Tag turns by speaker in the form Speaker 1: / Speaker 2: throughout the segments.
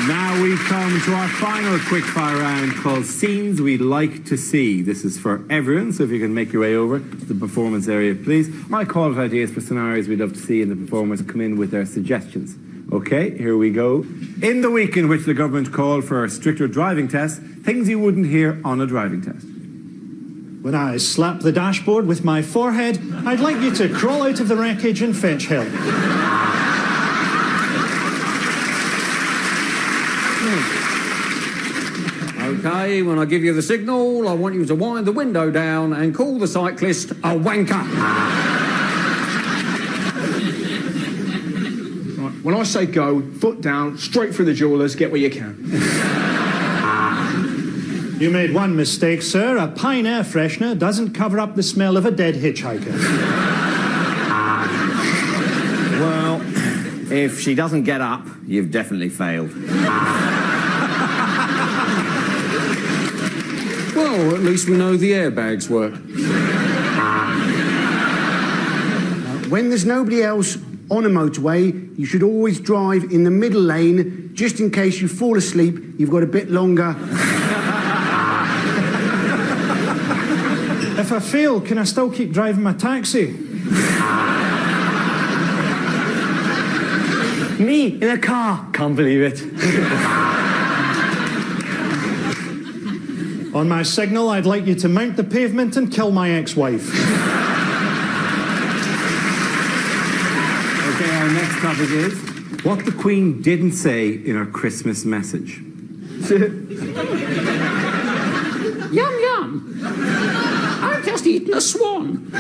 Speaker 1: Now we come to our final quickfire round called Scenes We'd Like to See. This is for everyone, so if you can make your way over to the performance area, please. I call it ideas for scenarios we'd love to see, and the performers come in with their suggestions. Okay, here we go. In the week in which the government called for stricter driving tests, things you wouldn't hear on a driving test.
Speaker 2: When I slap the dashboard with my forehead, I'd like you to crawl out of the wreckage and fetch help.
Speaker 3: OK, when I give you the signal, I want you to wind the window down and call the cyclist a wanker.
Speaker 4: Right, when I say go, foot down, straight through the jewellers, get where you can.
Speaker 2: You made one mistake, sir. A Pine air freshener doesn't cover up the smell of a dead hitchhiker.
Speaker 5: Well, if she doesn't get up, you've definitely failed.
Speaker 3: Well, at least we know the airbags work.
Speaker 6: When there's nobody else on a motorway, you should always drive in the middle lane, just in case you fall asleep, you've got a bit longer.
Speaker 2: If I fail, can I still keep driving my taxi?
Speaker 5: Me in a car. Can't believe it.
Speaker 2: On my signal, I'd like you to mount the pavement and kill my ex-wife.
Speaker 1: Okay, our next topic is what the Queen didn't say in her Christmas message.
Speaker 3: Yum, yum. I've just eaten a swan.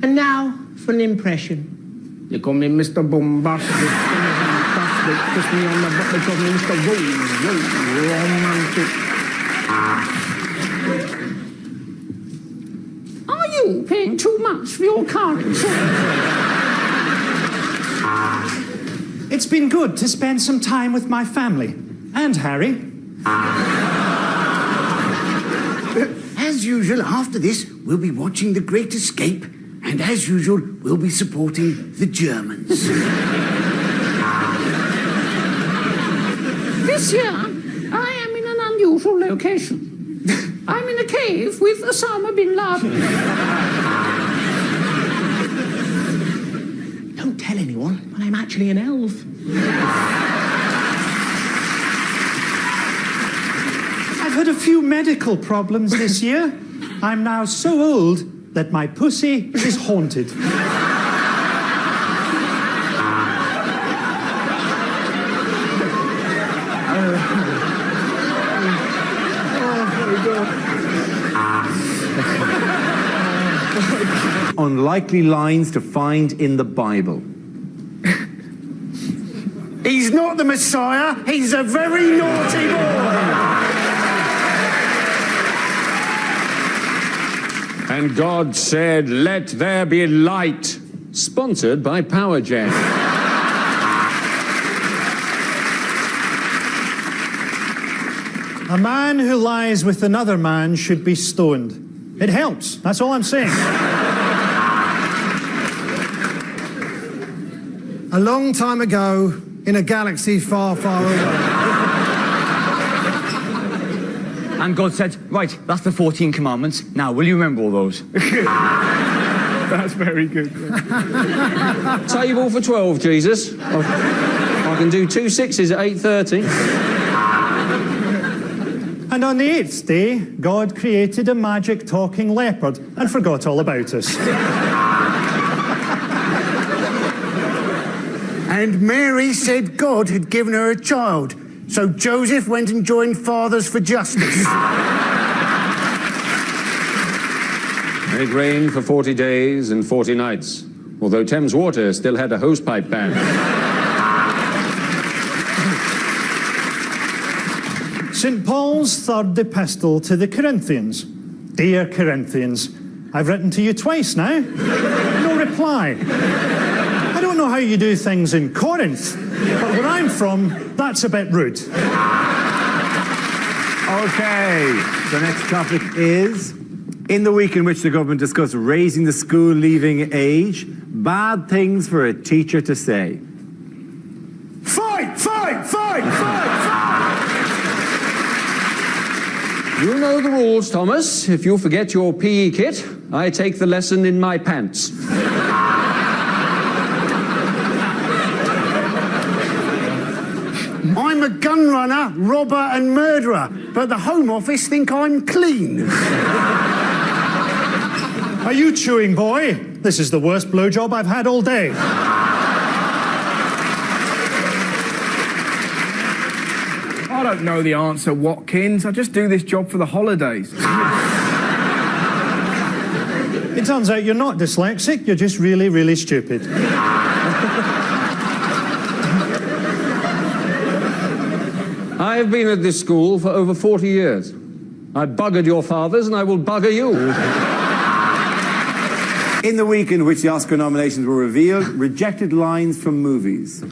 Speaker 7: And now for an impression.
Speaker 4: You call me Mr. Bombastic, kiss me on the butt, they call me Mr. Romantic.
Speaker 3: Are you paying too much for your car insurance?
Speaker 2: It's been good to spend some time with my family. And Harry.
Speaker 6: As usual, after this, we'll be watching The Great Escape, and as usual, we'll be supporting the Germans.
Speaker 3: This year, I am in an unusual location. I'm in a cave with Osama bin Laden.
Speaker 7: Don't tell anyone, but I'm actually an elf.
Speaker 2: I've had a few medical problems this year. I'm now so old that my pussy is haunted.
Speaker 1: Unlikely lines to find in the Bible.
Speaker 6: He's not the Messiah, he's a very naughty boy.
Speaker 3: And God said, "Let there be light." Sponsored by PowerJet.
Speaker 2: A man who lies with another man should be stoned. It helps, that's all I'm saying.
Speaker 8: A long time ago, in a galaxy far, far away.
Speaker 5: And God said, right, that's the 14 commandments. Now, will you remember all those?
Speaker 1: That's very good.
Speaker 3: Table for 12, Jesus. I can do 2 6s at 8:30.
Speaker 2: And on the 8th day, God created a magic talking leopard and forgot all about us.
Speaker 6: And Mary said God had given her a child, so Joseph went and joined Fathers for Justice.
Speaker 3: It rained for 40 days and 40 nights, although Thames Water still had a hosepipe ban.
Speaker 2: St. Paul's third epistle to the Corinthians. Dear Corinthians, I've written to you twice now. No reply. I don't know how you do things in Corinth, but where I'm from, that's a bit rude.
Speaker 1: Okay, the next topic is In the week in which the government discussed raising the school leaving age, bad things for a teacher to say.
Speaker 8: Fight, fight, fight, fight, fight!
Speaker 3: You know the rules, Thomas. If you forget your PE kit, I take the lesson in my pants.
Speaker 6: I'm a gun runner, robber and murderer, but the Home Office think I'm clean.
Speaker 2: Are you chewing, boy? This is the worst blowjob I've had all day.
Speaker 4: I don't know the answer, Watkins. I just do this job for the holidays.
Speaker 2: It turns out you're not dyslexic, you're just really, really stupid.
Speaker 3: I've been at this school for over 40 years. I buggered your fathers and I will bugger you.
Speaker 1: In the week in which the Oscar nominations were revealed, rejected lines from movies.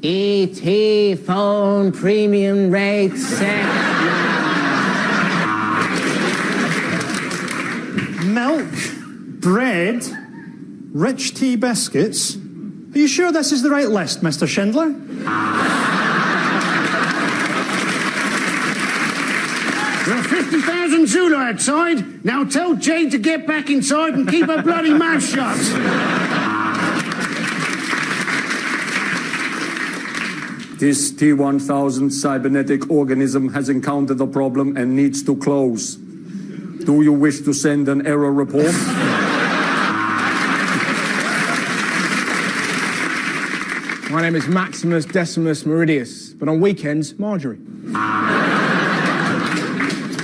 Speaker 7: E.T. phone premium rate set.
Speaker 2: Milk, bread, rich tea biscuits. Are you sure this is the right list, Mr. Schindler?
Speaker 6: There are 50,000 Zulu outside. Now tell Jade to get back inside and keep her bloody mouth shut.
Speaker 3: This T-1000 cybernetic organism has encountered a problem and needs to close. Do you wish to send an error report?
Speaker 4: My name is Maximus Decimus Meridius, but on weekends, Marjorie.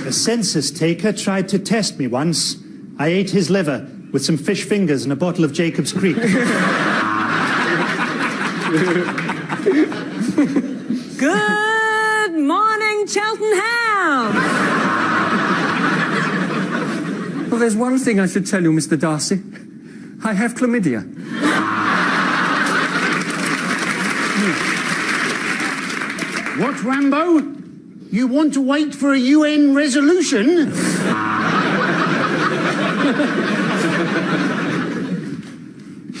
Speaker 2: The census taker tried to test me once. I ate his liver with some fish fingers and a bottle of Jacob's Creek.
Speaker 9: Good morning, Cheltenham!
Speaker 3: Well, there's one thing I should tell you, Mr. Darcy. I have chlamydia.
Speaker 6: What, Rambo? You want to wait for a UN resolution?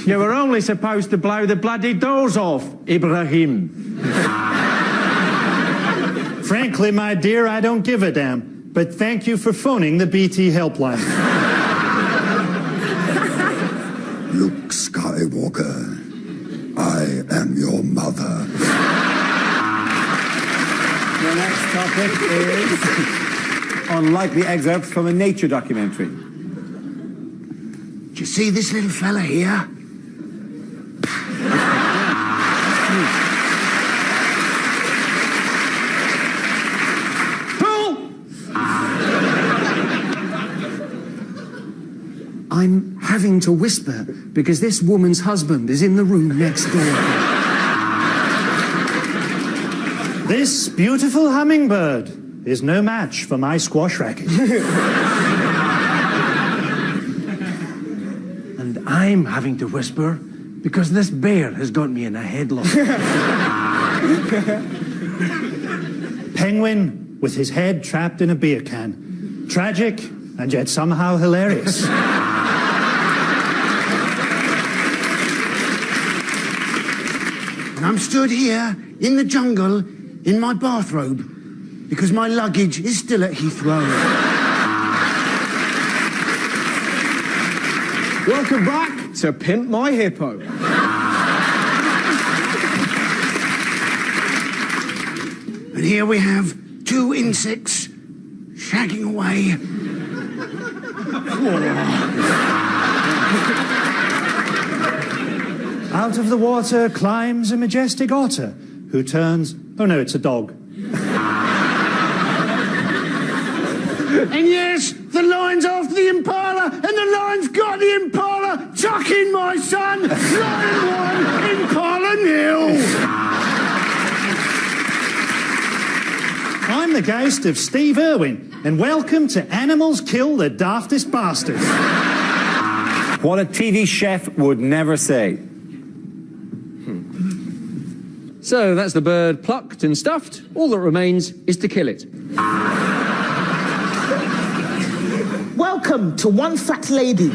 Speaker 5: You were only supposed to blow the bloody doors off, Ibrahim.
Speaker 2: Frankly, my dear, I don't give a damn. But thank you for phoning the BT helpline.
Speaker 10: Luke Skywalker, I am your mother.
Speaker 1: The next topic is unlikely excerpts from a nature documentary.
Speaker 6: Do you see this little fella here?
Speaker 5: I'm having to whisper because this woman's husband is in the room next door.
Speaker 2: This beautiful hummingbird is no match for my squash racket.
Speaker 5: And I'm having to whisper because this bear has got me in a headlock.
Speaker 2: Penguin with his head trapped in a beer can. Tragic and yet somehow hilarious.
Speaker 6: And I'm stood here in the jungle in my bathrobe because my luggage is still at Heathrow.
Speaker 4: Welcome back to Pimp My Hippo.
Speaker 6: And here we have two insects shagging away.
Speaker 2: Out of the water climbs a majestic otter who turns... Oh no, it's a dog.
Speaker 6: And yes, the lion's after the impala, and the lion's got the impala. Tuck in, my son. Lion 1, impala 0.
Speaker 2: I'm the ghost of Steve Irwin, and welcome to Animals Kill the Daftest Bastards.
Speaker 1: What a TV chef would never say.
Speaker 3: So that's the bird plucked and stuffed. All that remains is to kill it.
Speaker 7: Welcome to One Fat Lady.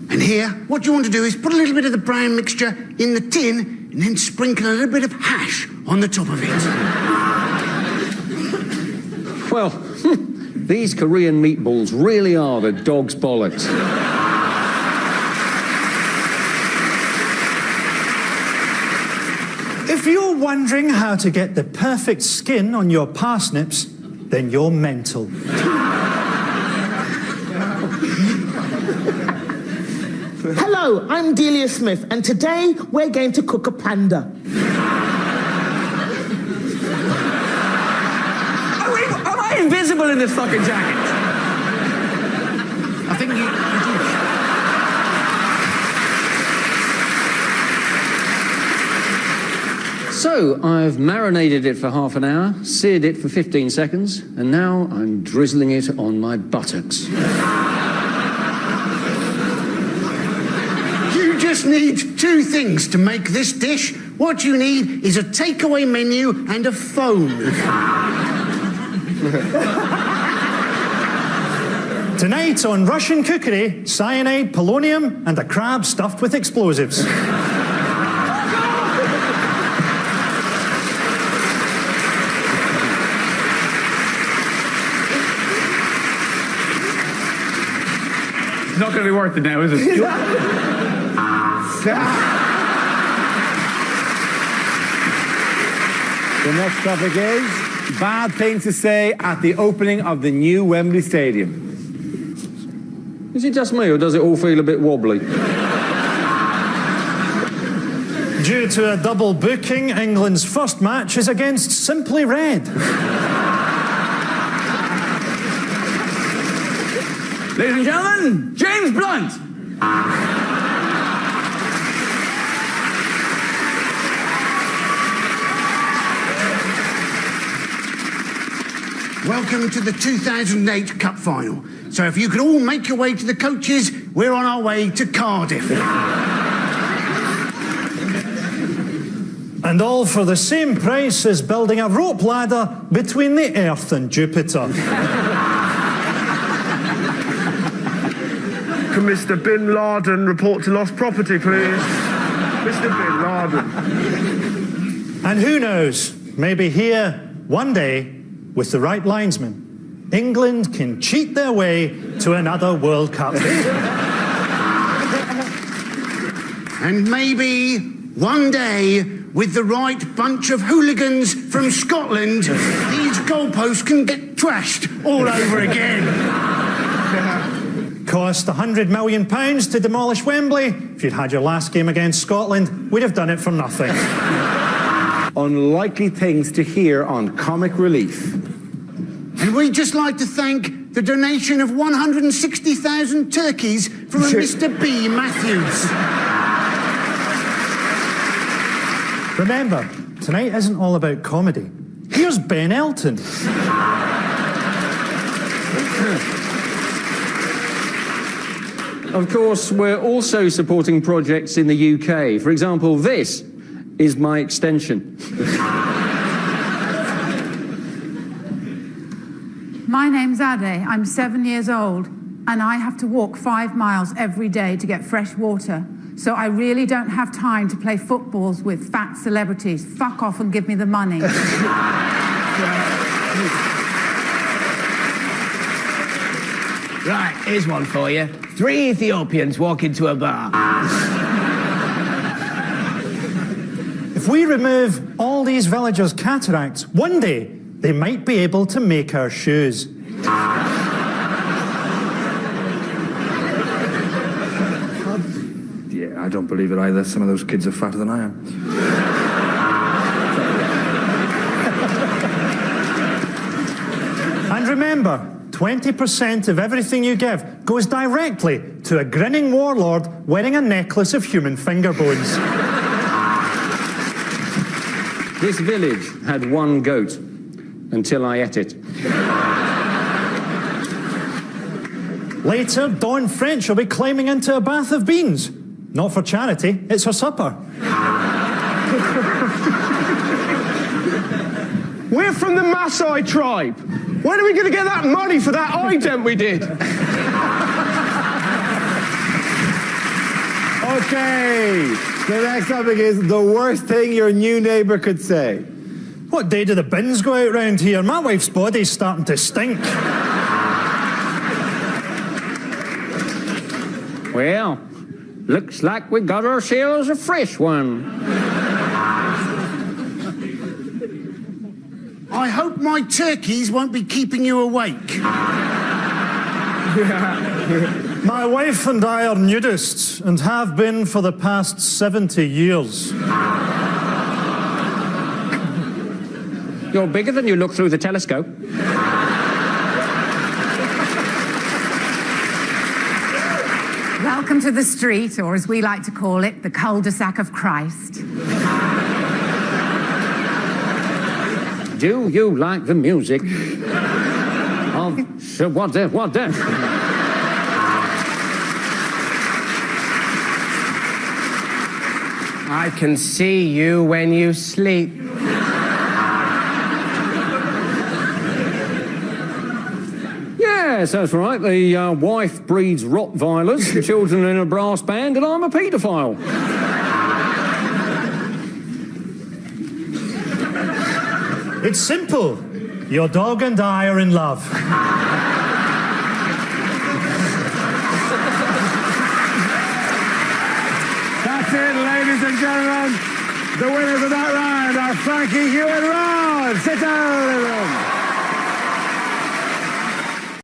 Speaker 6: And here, what you want to do is put a little bit of the brown mixture in the tin and then sprinkle a little bit of hash on the top of it.
Speaker 3: Well, these Korean meatballs really are the dog's bollocks.
Speaker 2: If you're wondering how to get the perfect skin on your parsnips, then you're mental.
Speaker 7: Hello, I'm Delia Smith, and today we're going to cook a panda.
Speaker 5: Am I invisible in this fucking jacket?
Speaker 6: I think you...
Speaker 3: So, I've marinated it for half an hour, seared it for 15 seconds, and now I'm drizzling it on my buttocks.
Speaker 6: You just need two things to make this dish. What you need is a takeaway menu and a phone.
Speaker 2: Tonight on Russian Cookery, cyanide, polonium, and a crab stuffed with explosives.
Speaker 1: It's not going to be worth it now, is it? The next topic is bad things to say at the opening of the new Wembley Stadium.
Speaker 3: Is it just me, or does it all feel a bit wobbly?
Speaker 2: Due to a double booking, England's first match is against Simply Red.
Speaker 5: Ladies and gentlemen, James Blunt.
Speaker 6: Welcome to the 2008 Cup Final. So if you could all make your way to the coaches, we're on our way to Cardiff.
Speaker 2: And all for the same price as building a rope ladder between the Earth and Jupiter.
Speaker 11: Can Mr. Bin Laden report to lost property, please? Mr. Bin Laden.
Speaker 2: And who knows, maybe here, one day, with the right linesman, England can cheat their way to another World Cup.
Speaker 6: And maybe one day, with the right bunch of hooligans from Scotland, these goalposts can get trashed all over again.
Speaker 2: Cost £100 million to demolish Wembley. If you'd had your last game against Scotland, we'd have done it for nothing.
Speaker 1: Unlikely things to hear on Comic Relief.
Speaker 6: And we'd just like to thank the donation of 160,000 turkeys from a Mr. B. Matthews.
Speaker 2: Remember, tonight isn't all about comedy. Here's Ben Elton.
Speaker 3: Of course, we're also supporting projects in the UK. For example, this is my extension.
Speaker 12: My name's Ade. I'm 7 years old, and I have to walk 5 miles every day to get fresh water. So I really don't have time to play footballs with fat celebrities. Fuck off and give me the money.
Speaker 5: Right, here's one for you. 3 Ethiopians walk into a bar.
Speaker 2: If we remove all these villagers' cataracts, one day they might be able to make our shoes.
Speaker 11: Yeah, I don't believe it either. Some of those kids are fatter than I am.
Speaker 2: And remember, 20% of everything you give goes directly to a grinning warlord wearing a necklace of human finger bones.
Speaker 3: This village had one goat until I ate it.
Speaker 2: Later, Dawn French will be climbing into a bath of beans. Not for charity, it's her supper.
Speaker 11: We're from the Maasai tribe. When are we going to get that money for that ident we did?
Speaker 1: Okay, the next topic is the worst thing your new neighbour could say.
Speaker 2: What day do the bins go out round here? My wife's body's starting to stink.
Speaker 5: Well, looks like we got ourselves a fresh one.
Speaker 6: I hope my turkeys won't be keeping you awake.
Speaker 2: My wife and I are nudists and have been for the past 70 years.
Speaker 5: You're bigger than you look through the telescope.
Speaker 12: Welcome to the street, or as we like to call it, the cul-de-sac of Christ.
Speaker 5: Do you like the music? What then?
Speaker 4: I can see you when you sleep.
Speaker 5: Yes, that's right. The wife breeds Rottweilers, the children in a brass band, and I'm a paedophile.
Speaker 2: It's simple. Your dog and I are in love.
Speaker 1: That's it, ladies and gentlemen. The winners of that round are Frankie, Hugh and Ron. Sit down, everyone.